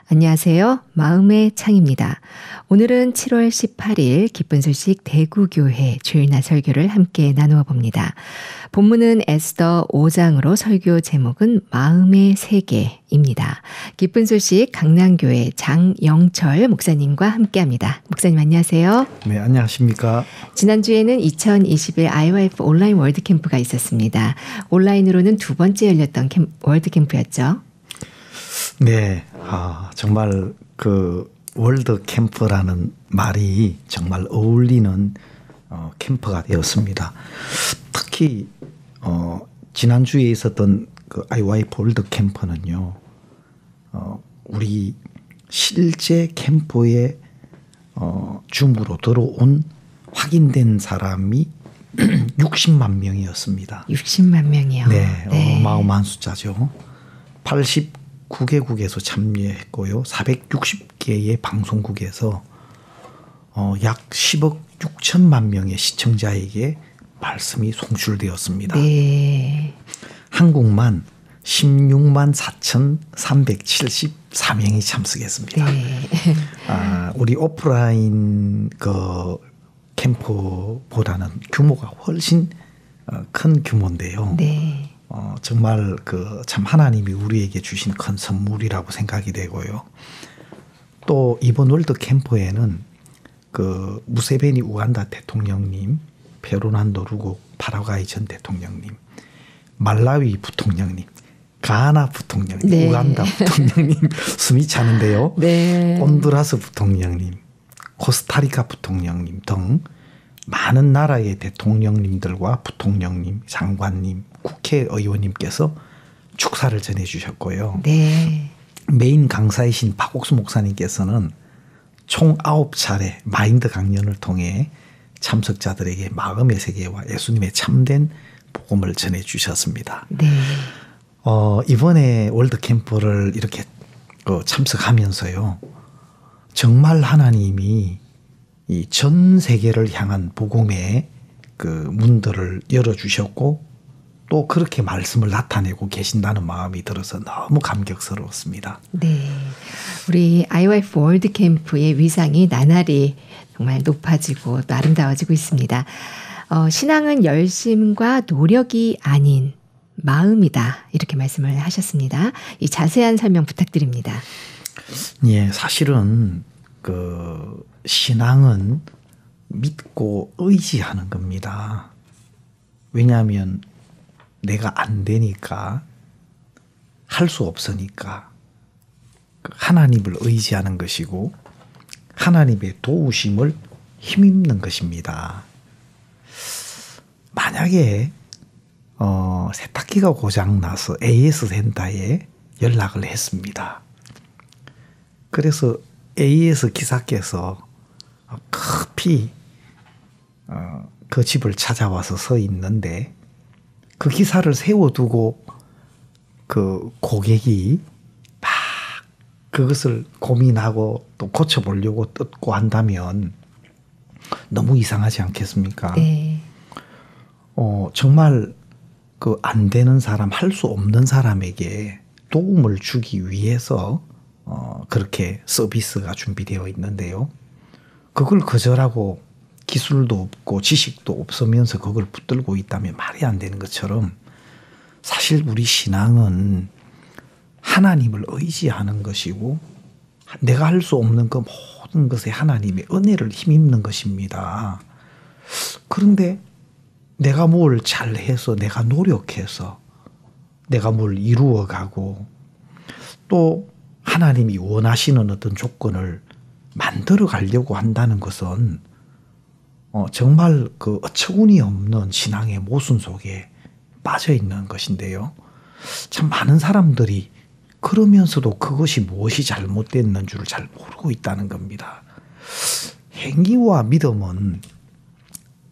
안녕하세요. 마음의 창입니다. 오늘은 7월 18일 기쁜 소식 대구교회 주일날 설교를 함께 나누어 봅니다. 본문은 에스더 5장으로 설교 제목은 마음의 세계입니다. 기쁜 소식 강남교회 장영철 목사님과 함께합니다. 목사님 안녕하세요. 네, 안녕하십니까. 지난주에는 2021 IYF 온라인 월드캠프가 있었습니다. 온라인으로는 두 번째 열렸던 월드캠프였죠. 네, 정말 그 월드 캠프라는 말이 정말 어울리는 캠프가 되었습니다. 특히 지난주에 있었던 그 IYF 월드 캠프는요, 우리 실제 캠프에 줌으로 들어온 확인된 사람이 60만 명이었습니다. 60만 명이요. 네, 어마어마한 숫자죠. 89개국에서 참여했고요. 460개의 방송국에서 약 10억 6천만 명의 시청자에게 말씀이 송출되었습니다. 네. 한국만 16만 4,374명이 참석했습니다. 네. 우리 오프라인 그 캠프보다는 규모가 훨씬 큰 규모인데요. 네. 정말 그 참 하나님이 우리에게 주신 큰 선물이라고 생각이 되고요. 또 이번 월드 캠프에는 그 무세베니 우간다 대통령님, 페루난도 루고 파라과이 전 대통령님, 말라위 부통령님, 가나 부통령님, 네. 우간다 부통령님 숨이 차는데요. 네. 온두라스 부통령님, 코스타리카 부통령님 등 많은 나라의 대통령님들과 부통령님, 장관님, 국회의원님께서 축사를 전해주셨고요. 네. 메인 강사이신 박옥수 목사님께서는 총 9차례 마인드 강연을 통해 참석자들에게 마음의 세계와 예수님의 참된 복음을 전해주셨습니다. 네. 이번에 월드캠프를 이렇게 참석하면서요, 정말 하나님이 이 전 세계를 향한 복음의 그 문들을 열어주셨고 또 그렇게 말씀을 나타내고 계신다는 마음이 들어서 너무 감격스러웠습니다. 네, 우리 IYF 월드캠프의 위상이 나날이 정말 높아지고 또 아름다워지고 있습니다. 신앙은 열심과 노력이 아닌 마음이다, 이렇게 말씀을 하셨습니다. 이 자세한 설명 부탁드립니다. 예, 사실은 그 신앙은 믿고 의지하는 겁니다. 왜냐하면 내가 안 되니까, 할 수 없으니까 하나님을 의지하는 것이고 하나님의 도우심을 힘입는 것입니다. 만약에 세탁기가 고장나서 AS 센터에 연락을 했습니다. 그래서 AS 기사께서 급히 그 집을 찾아와서 서 있는데 그 기사를 세워두고 그 고객이 막 그것을 고민하고 또 고쳐보려고 뜯고 한다면 너무 이상하지 않겠습니까? 네. 정말 그 안 되는 사람, 할 수 없는 사람에게 도움을 주기 위해서 그렇게 서비스가 준비되어 있는데요. 그걸 거절하고 기술도 없고 지식도 없으면서 그걸 붙들고 있다면 말이 안 되는 것처럼, 사실 우리 신앙은 하나님을 의지하는 것이고 내가 할 수 없는 그 모든 것에 하나님의 은혜를 힘입는 것입니다. 그런데 내가 뭘 잘해서, 내가 노력해서 내가 뭘 이루어가고 또 하나님이 원하시는 어떤 조건을 만들어 가려고 한다는 것은 정말 그 어처구니 없는 신앙의 모순 속에 빠져 있는 것인데요. 참 많은 사람들이 그러면서도 그것이 무엇이 잘못됐는 줄을 잘 모르고 있다는 겁니다. 행위와 믿음은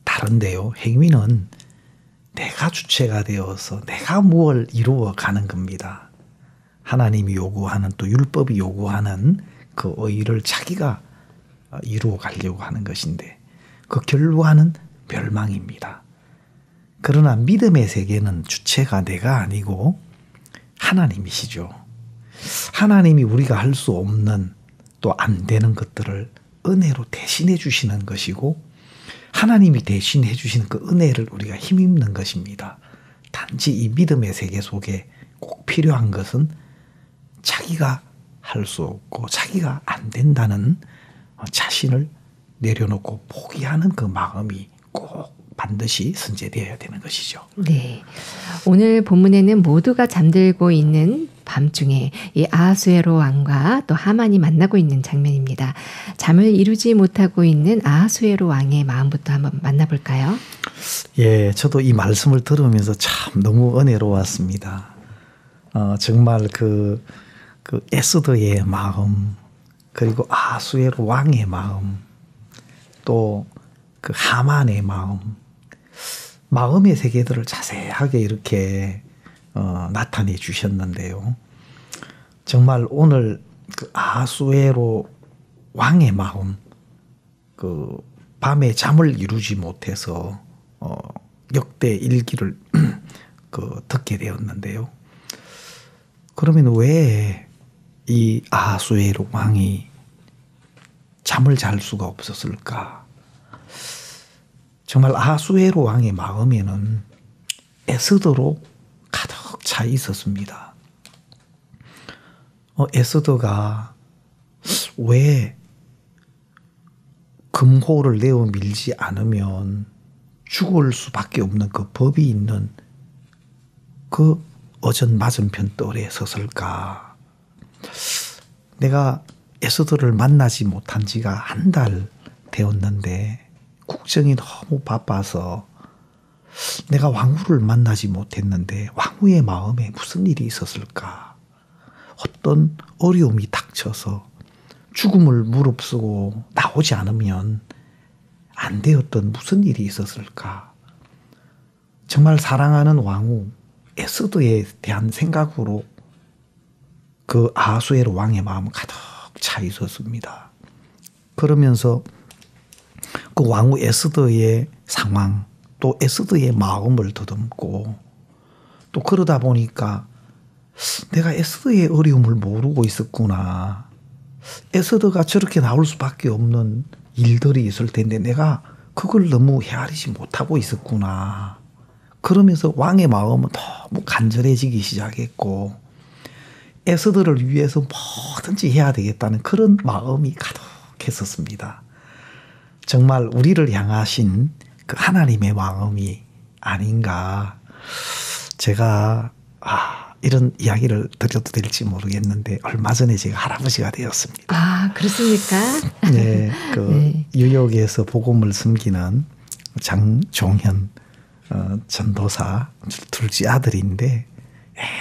다른데요. 행위는 내가 주체가 되어서 내가 무엇을 이루어 가는 겁니다. 하나님이 요구하는, 또 율법이 요구하는 그 의를 자기가 이루어 가려고 하는 것인데 그 결과는 멸망입니다. 그러나 믿음의 세계는 주체가 내가 아니고 하나님이시죠. 하나님이 우리가 할 수 없는 또 안 되는 것들을 은혜로 대신해 주시는 것이고 하나님이 대신해 주시는 그 은혜를 우리가 힘입는 것입니다. 단지 이 믿음의 세계 속에 꼭 필요한 것은 자기가 할 수 없고 자기가 안 된다는 자신을 내려놓고 포기하는 그 마음이 꼭 반드시 선제되어야 되는 것이죠. 네. 오늘 본문에는 모두가 잠들고 있는 밤중에 이 아하수에로 왕과 또 하만이 만나고 있는 장면입니다. 잠을 이루지 못하고 있는 아하수에로 왕의 마음부터 한번 만나볼까요? 예, 저도 이 말씀을 들으면서 참 너무 은혜로웠습니다. 정말 그 에스더의 마음, 그리고 아하수에로 왕의 마음, 또 그 하만의 마음의 세계들을 자세하게 이렇게 나타내 주셨는데요. 정말 오늘 그 아하수에로 왕의 마음, 그 밤에 잠을 이루지 못해서 역대 일기를 듣게 되었는데요. 그러면 왜 이 아하수에로 왕이 잠을 잘 수가 없었을까? 정말 아하수에로 왕의 마음에는 에스더로 가득 차 있었습니다. 에스더가 왜 금호를 내어 밀지 않으면 죽을 수밖에 없는 그 법이 있는 그 어전 맞은편 뜰에 섰을까? 내가 에스더를 만나지 못한 지가 한 달 되었는데 국정이 너무 바빠서 내가 왕후를 만나지 못했는데 왕후의 마음에 무슨 일이 있었을까? 어떤 어려움이 닥쳐서 죽음을 무릅쓰고 나오지 않으면 안 되었던 무슨 일이 있었을까? 정말 사랑하는 왕후 에스더에 대한 생각으로 그 아하수에로 왕의 마음은 가득 차 있었습니다. 그러면서 그 왕후 에스더의 상황, 또 에스더의 마음을 더듬고 또 그러다 보니까 내가 에스더의 어려움을 모르고 있었구나. 에스더가 저렇게 나올 수밖에 없는 일들이 있을 텐데 내가 그걸 너무 헤아리지 못하고 있었구나. 그러면서 왕의 마음은 너무 간절해지기 시작했고 에스더를 위해서 뭐든지 해야 되겠다는 그런 마음이 가득했었습니다. 정말 우리를 향하신 그 하나님의 마음이 아닌가. 제가 이런 이야기를 드려도 될지 모르겠는데 얼마 전에 제가 할아버지가 되었습니다. 아, 그렇습니까? 네, 네. 뉴욕에서 복음을 섬기는 장종현 전도사 둘째 아들인데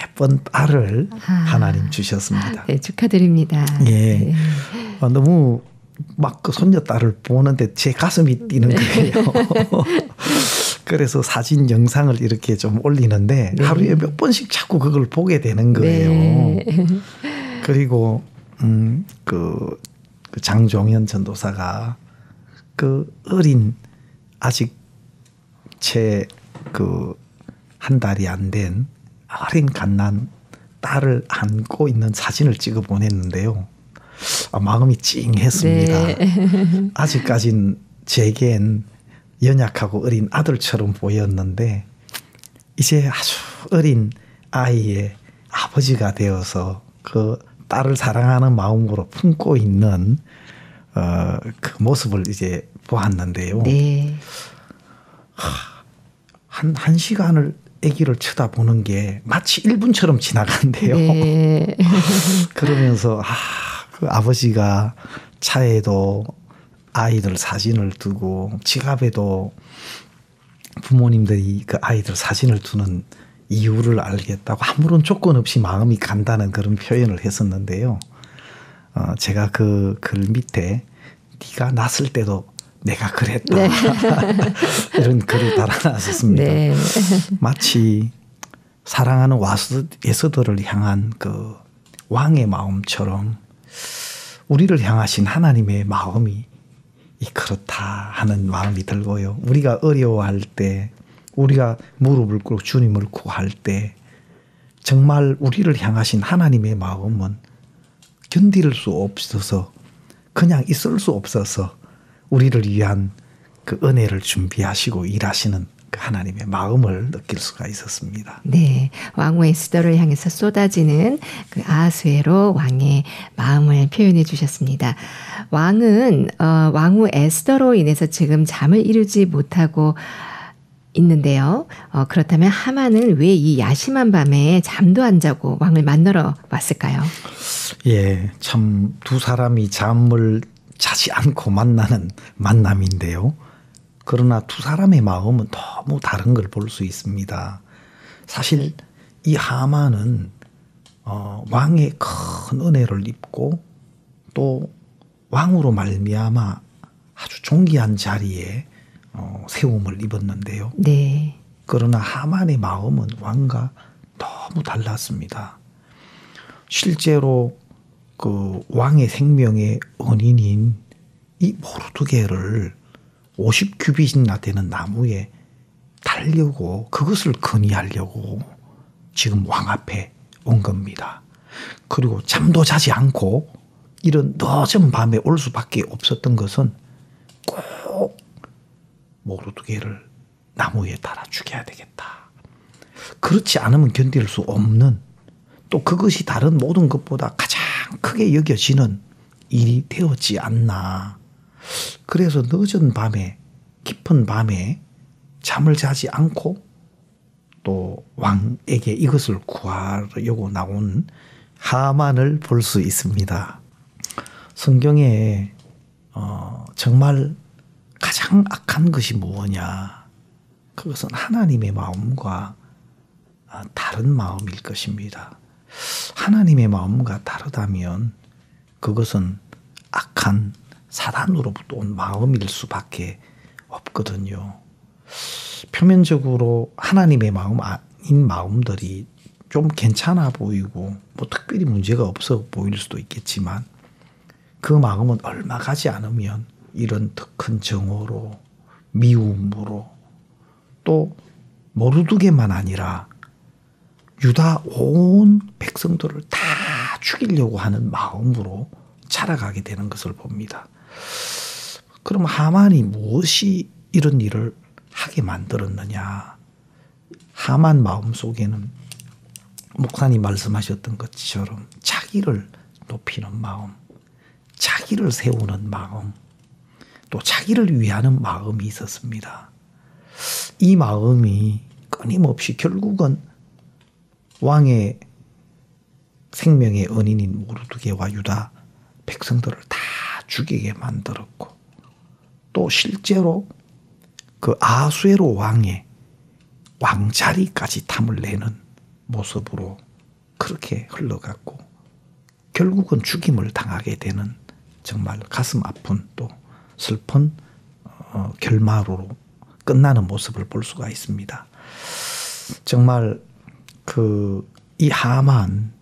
예쁜 딸을 하나님 주셨습니다. 네, 축하드립니다. 예, 네. 너무 막 그 손녀딸을 보는데 제 가슴이 뛰는 거예요. 그래서 사진 영상을 이렇게 좀 올리는데 네. 하루에 몇 번씩 자꾸 그걸 보게 되는 거예요. 네. 그리고 그 장종현 전도사가 그 어린 아직 채 그 한 달이 안 된 어린 갓난 딸을 안고 있는 사진을 찍어 보냈는데요. 마음이 찡했습니다. 네. 아직까진 제겐 연약하고 어린 아들처럼 보였는데 이제 아주 어린 아이의 아버지가 되어서 그 딸을 사랑하는 마음으로 품고 있는 그 모습을 이제 보았는데요. 네. 한 시간을 아기를 쳐다보는 게 마치 1분처럼 지나간대요. 네. 그러면서 그 아버지가 차에도 아이들 사진을 두고 지갑에도 부모님들이 그 아이들 사진을 두는 이유를 알겠다고 아무런 조건 없이 마음이 간다는 그런 표현을 했었는데요. 제가 그 글 밑에 네가 낳았을 때도 내가 그랬다. 네. 이런 글을 달아놨었습니다. 네. 마치 사랑하는 에스더를 향한 그 왕의 마음처럼 우리를 향하신 하나님의 마음이 그렇다 하는 마음이 들고요. 우리가 어려워할 때, 우리가 무릎을 꿇고 주님을 구할 때 정말 우리를 향하신 하나님의 마음은 견딜 수 없어서 그냥 있을 수 없어서 우리를 위한 그 은혜를 준비하시고 일하시는 그 하나님의 마음을 느낄 수가 있었습니다. 네, 왕후 에스더를 향해서 쏟아지는 그 아하수에로 왕의 마음을 표현해 주셨습니다. 왕은 왕후 에스더로 인해서 지금 잠을 이루지 못하고 있는데요. 그렇다면 하만은 왜 이 야심한 밤에 잠도 안 자고 왕을 만나러 왔을까요? 예, 참 두 사람이 잠을 자지 않고 만나는 만남인데요. 그러나 두 사람의 마음은 너무 다른 걸 볼 수 있습니다. 사실 이 하만은 왕의 큰 은혜를 입고 또 왕으로 말미암아 아주 존귀한 자리에 세움을 입었는데요. 네. 그러나 하만의 마음은 왕과 너무 달랐습니다. 실제로 그 왕의 생명의 은인인 이 모르드게를 50규빗이나 되는 나무에 달려고 그것을 건의하려고 지금 왕 앞에 온 겁니다. 그리고 잠도 자지 않고 이런 늦은 밤에 올 수밖에 없었던 것은 꼭 모르드게를 나무에 달아 죽여야 되겠다. 그렇지 않으면 견딜 수 없는, 또 그것이 다른 모든 것보다 가장 크게 여겨지는 일이 되었지 않나. 그래서 늦은 밤에, 깊은 밤에 잠을 자지 않고 또 왕에게 이것을 구하려고 나온 하만을 볼 수 있습니다. 성경에 정말 가장 악한 것이 무엇이냐? 그것은 하나님의 마음과 다른 마음일 것입니다. 하나님의 마음과 다르다면 그것은 악한 사단으로부터 온 마음일 수밖에 없거든요. 표면적으로 하나님의 마음 아닌 마음들이 좀 괜찮아 보이고 뭐 특별히 문제가 없어 보일 수도 있겠지만 그 마음은 얼마 가지 않으면 이런 더 큰 정오로, 미움으로, 또 모르드게만 아니라 유다 온 백성들을 다 죽이려고 하는 마음으로 자라가게 되는 것을 봅니다. 그럼 하만이 무엇이 이런 일을 하게 만들었느냐? 하만 마음 속에는 목사님 말씀하셨던 것처럼 자기를 높이는 마음, 자기를 세우는 마음, 또 자기를 위하는 마음이 있었습니다. 이 마음이 끊임없이 결국은 왕의 생명의 은인인 모르드게와 유다 백성들을 다 죽이게 만들었고, 또 실제로 그 아하수에로 왕의 왕자리까지 탐을 내는 모습으로 그렇게 흘러갔고 결국은 죽임을 당하게 되는 정말 가슴 아픈 또 슬픈 결말로 끝나는 모습을 볼 수가 있습니다. 정말 이 하만,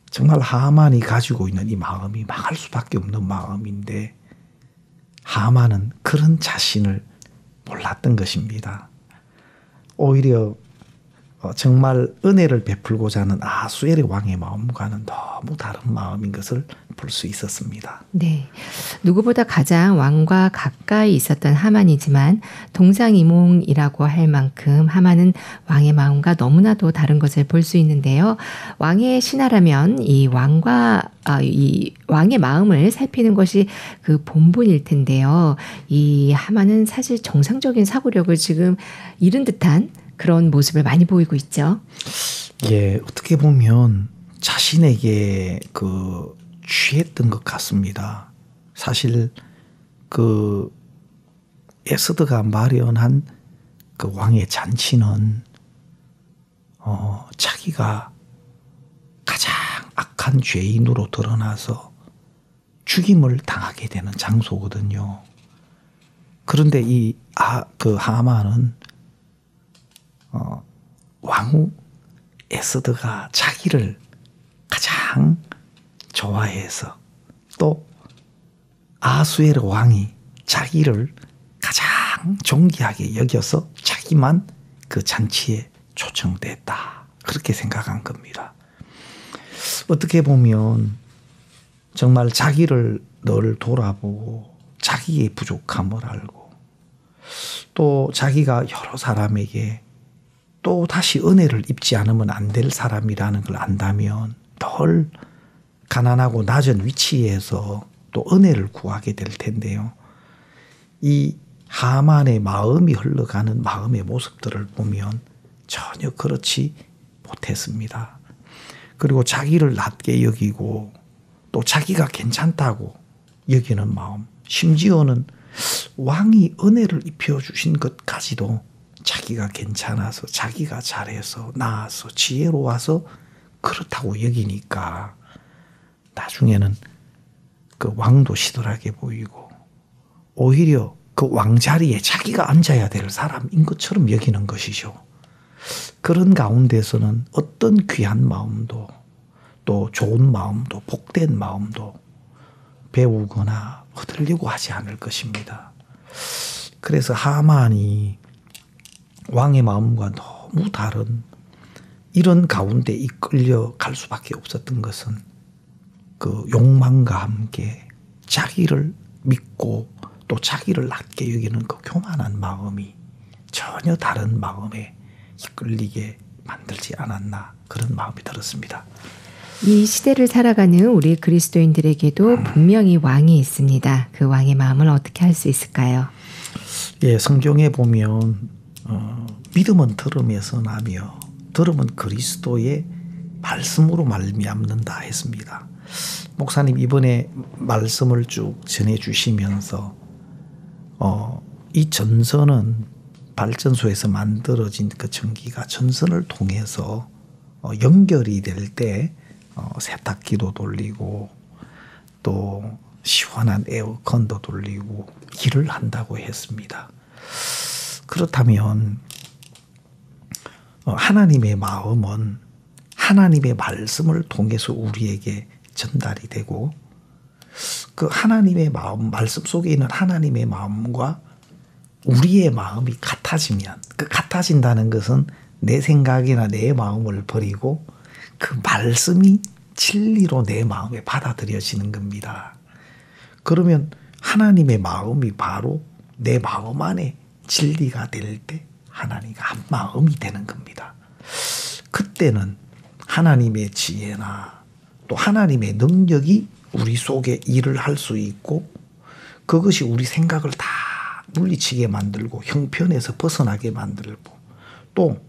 정말 하만이 가지고 있는 이 마음이 망할 수밖에 없는 마음인데 하만은 그런 자신을 몰랐던 것입니다. 오히려 정말 은혜를 베풀고자 하는 아하수에르 왕의 마음과는 너무 다른 마음인 것을 볼 수 있었습니다. 네, 누구보다 가장 왕과 가까이 있었던 하만이지만 동상이몽이라고 할 만큼 하만은 왕의 마음과 너무나도 다른 것을 볼 수 있는데요. 왕의 신하라면 이 왕의 마음을 살피는 것이 그 본분일 텐데요. 이 하만은 사실 정상적인 사고력을 지금 잃은 듯한 그런 모습을 많이 보이고 있죠. 예, 어떻게 보면 자신에게 취했던 것 같습니다. 사실 에스더가 마련한 그 왕의 잔치는 자기가 가장 악한 죄인으로 드러나서 죽임을 당하게 되는 장소거든요. 그런데 하만은 왕후 에스더가 자기를 가장 좋아해서 또 아하수에르 왕이 자기를 가장 존귀하게 여겨서 자기만 그 잔치에 초청됐다. 그렇게 생각한 겁니다. 어떻게 보면 정말 자기를 늘 돌아보고 자기의 부족함을 알고 또 자기가 여러 사람에게 또 다시 은혜를 입지 않으면 안 될 사람이라는 걸 안다면 덜 가난하고 낮은 위치에서 또 은혜를 구하게 될 텐데요. 이 하만의 마음이 흘러가는 마음의 모습들을 보면 전혀 그렇지 못했습니다. 그리고 자기를 낮게 여기고 또 자기가 괜찮다고 여기는 마음, 심지어는 왕이 은혜를 입혀주신 것까지도 자기가 괜찮아서 자기가 잘해서 나아서 지혜로워서 그렇다고 여기니까 나중에는 그 왕도 시들하게 보이고 오히려 그 왕자리에 자기가 앉아야 될 사람인 것처럼 여기는 것이죠. 그런 가운데서는 어떤 귀한 마음도 또 좋은 마음도 복된 마음도 배우거나 얻으려고 하지 않을 것입니다. 그래서 하만이 왕의 마음과 너무 다른 이런 가운데 이끌려 갈 수밖에 없었던 것은 그 욕망과 함께 자기를 믿고 또 자기를 낮게 여기는 그 교만한 마음이 전혀 다른 마음에 이끌리게 만들지 않았나 그런 마음이 들었습니다. 이 시대를 살아가는 우리 그리스도인들에게도 분명히 왕이 있습니다. 그 왕의 마음을 어떻게 할 수 있을까요? 예, 성경에 보면 믿음은 들음에서 나며 들음은 그리스도의 말씀으로 말미암는다 했습니다. 목사님 이번에 말씀을 쭉 전해주시면서 이 전선은 발전소에서 만들어진 그 전기가 전선을 통해서 연결이 될 때 세탁기도 돌리고 또 시원한 에어컨도 돌리고 일을 한다고 했습니다. 그렇다면 하나님의 마음은 하나님의 말씀을 통해서 우리에게 전달이 되고 그 하나님의 마음, 말씀 속에 있는 하나님의 마음과 우리의 마음이 같아지면 그 같아진다는 것은 내 생각이나 내 마음을 버리고 그 말씀이 진리로 내 마음에 받아들여지는 겁니다. 그러면 하나님의 마음이 바로 내 마음 안에 진리가 될 때 하나님과 한 마음이 되는 겁니다. 그때는 하나님의 지혜나 또 하나님의 능력이 우리 속에 일을 할 수 있고 그것이 우리 생각을 다 물리치게 만들고 형편에서 벗어나게 만들고 또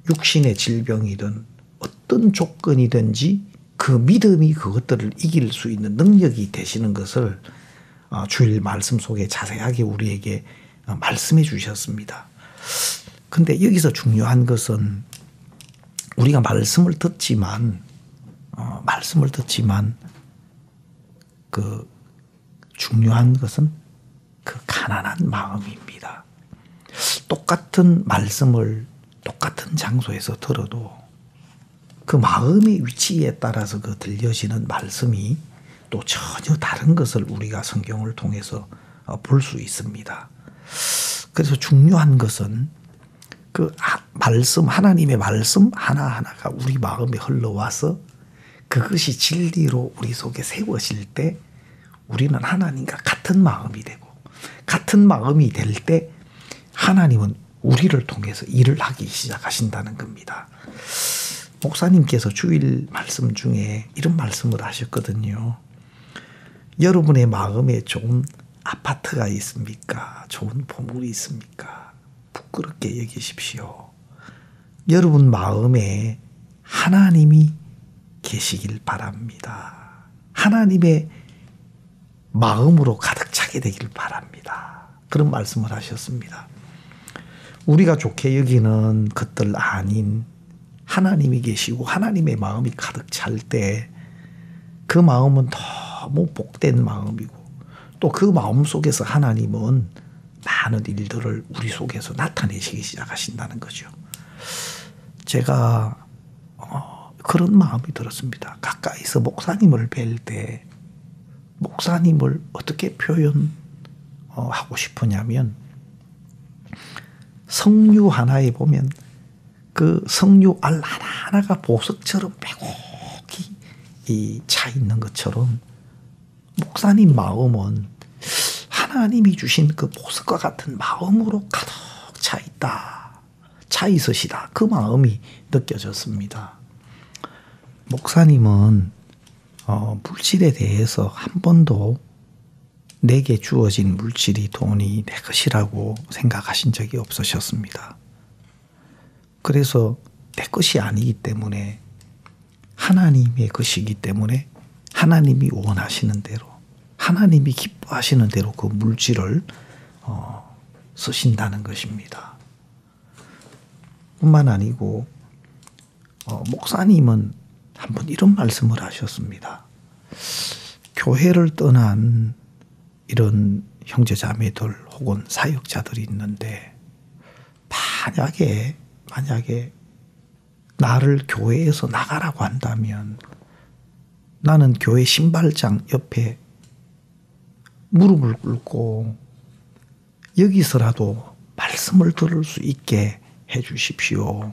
육신의 질병이든 어떤 조건이든지 그 믿음이 그것들을 이길 수 있는 능력이 되시는 것을 주일 말씀 속에 자세하게 우리에게 말씀해 주셨습니다. 근데 여기서 중요한 것은 우리가 말씀을 듣지만 그 중요한 것은 그 가난한 마음입니다. 똑같은 말씀을 똑같은 장소에서 들어도 그 마음의 위치에 따라서 그 들려지는 말씀이 또 전혀 다른 것을 우리가 성경을 통해서 볼 수 있습니다. 그래서 중요한 것은 그 말씀, 하나님의 말씀 하나하나가 우리 마음에 흘러와서 그것이 진리로 우리 속에 세워질 때 우리는 하나님과 같은 마음이 되고 같은 마음이 될 때 하나님은 우리를 통해서 일을 하기 시작하신다는 겁니다. 목사님께서 주일 말씀 중에 이런 말씀을 하셨거든요. 여러분의 마음에 좋은 아파트가 있습니까? 좋은 보물이 있습니까? 부끄럽게 여기십시오. 여러분 마음에 하나님이 계시길 바랍니다. 하나님의 마음으로 가득 차게 되길 바랍니다. 그런 말씀을 하셨습니다. 우리가 좋게 여기는 것들 아닌 하나님이 계시고 하나님의 마음이 가득 찰 때 그 마음은 너무 복된 마음이고 또 그 마음 속에서 하나님은 많은 일들을 우리 속에서 나타내시기 시작하신다는 거죠. 제가 그런 마음이 들었습니다. 가까이서 목사님을 뵐 때 목사님을 어떻게 표현하고 싶으냐면 성류 하나에 보면 그 석류 알 하나하나가 보석처럼 빼곡히 차 있는 것처럼 목사님 마음은 하나님이 주신 그 보석과 같은 마음으로 가득 차 있다. 차 있으시다. 그 마음이 느껴졌습니다. 목사님은 물질에 대해서 한 번도 내게 주어진 물질이 돈이 내 것이라고 생각하신 적이 없으셨습니다. 그래서 내 것이 아니기 때문에 하나님의 것이기 때문에 하나님이 원하시는 대로 하나님이 기뻐하시는 대로 그 물질을 쓰신다는 것입니다. 뿐만 아니고 목사님은 한번 이런 말씀을 하셨습니다. 교회를 떠난 이런 형제자매들 혹은 사역자들이 있는데 만약에 나를 교회에서 나가라고 한다면 나는 교회 신발장 옆에 무릎을 꿇고 여기서라도 말씀을 들을 수 있게 해 주십시오.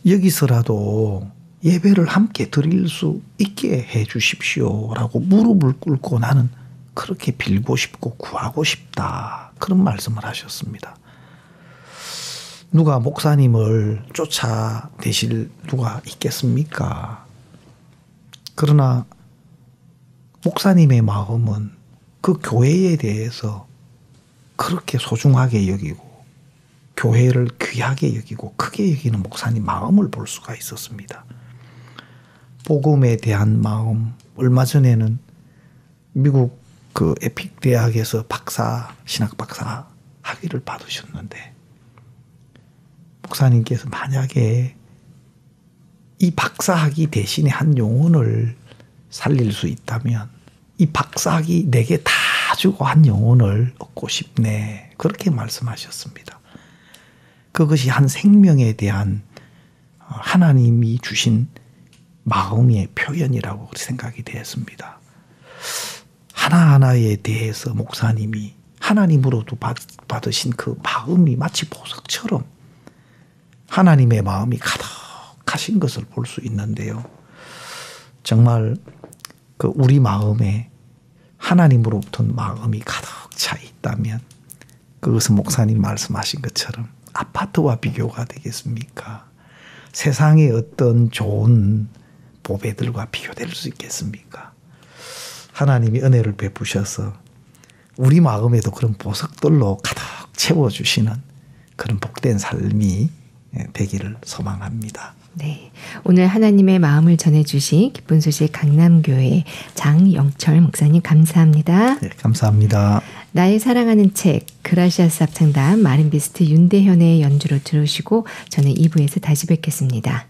여기서라도 예배를 함께 드릴 수 있게 해 주십시오. 라고 무릎을 꿇고 나는 그렇게 빌고 싶고 구하고 싶다. 그런 말씀을 하셨습니다. 누가 목사님을 쫓아내실 누가 있겠습니까? 그러나 목사님의 마음은 그 교회에 대해서 그렇게 소중하게 여기고 교회를 귀하게 여기고 크게 여기는 목사님 마음을 볼 수가 있었습니다. 복음에 대한 마음, 얼마 전에는 미국 그 에픽 대학에서 신학 박사 학위를 받으셨는데 목사님께서 만약에 이 박사학위 대신에 한 영혼을 살릴 수 있다면 이 박사학위 내게 다 주고 한 영혼을 얻고 싶네. 그렇게 말씀하셨습니다. 그것이 한 생명에 대한 하나님이 주신 마음의 표현이라고 생각이 되었습니다. 하나하나에 대해서 목사님이 하나님으로도 받으신 그 마음이 마치 보석처럼 하나님의 마음이 가득하신 것을 볼 수 있는데요. 정말 그 우리 마음에 하나님으로부터 마음이 가득 차 있다면 그것은 목사님 말씀하신 것처럼 아파트와 비교가 되겠습니까? 세상의 어떤 좋은 보배들과 비교될 수 있겠습니까? 하나님이 은혜를 베푸셔서 우리 마음에도 그런 보석들로 가득 채워주시는 그런 복된 삶이 되기를 소망합니다. 네, 오늘 하나님의 마음을 전해주신 기쁜 소식 강남교회 장영철 목사님 감사합니다. 네, 감사합니다. 나의 사랑하는 책 그라시아스 합창단 마린비스트 윤대현의 연주로 들으시고 저는 2부에서 다시 뵙겠습니다.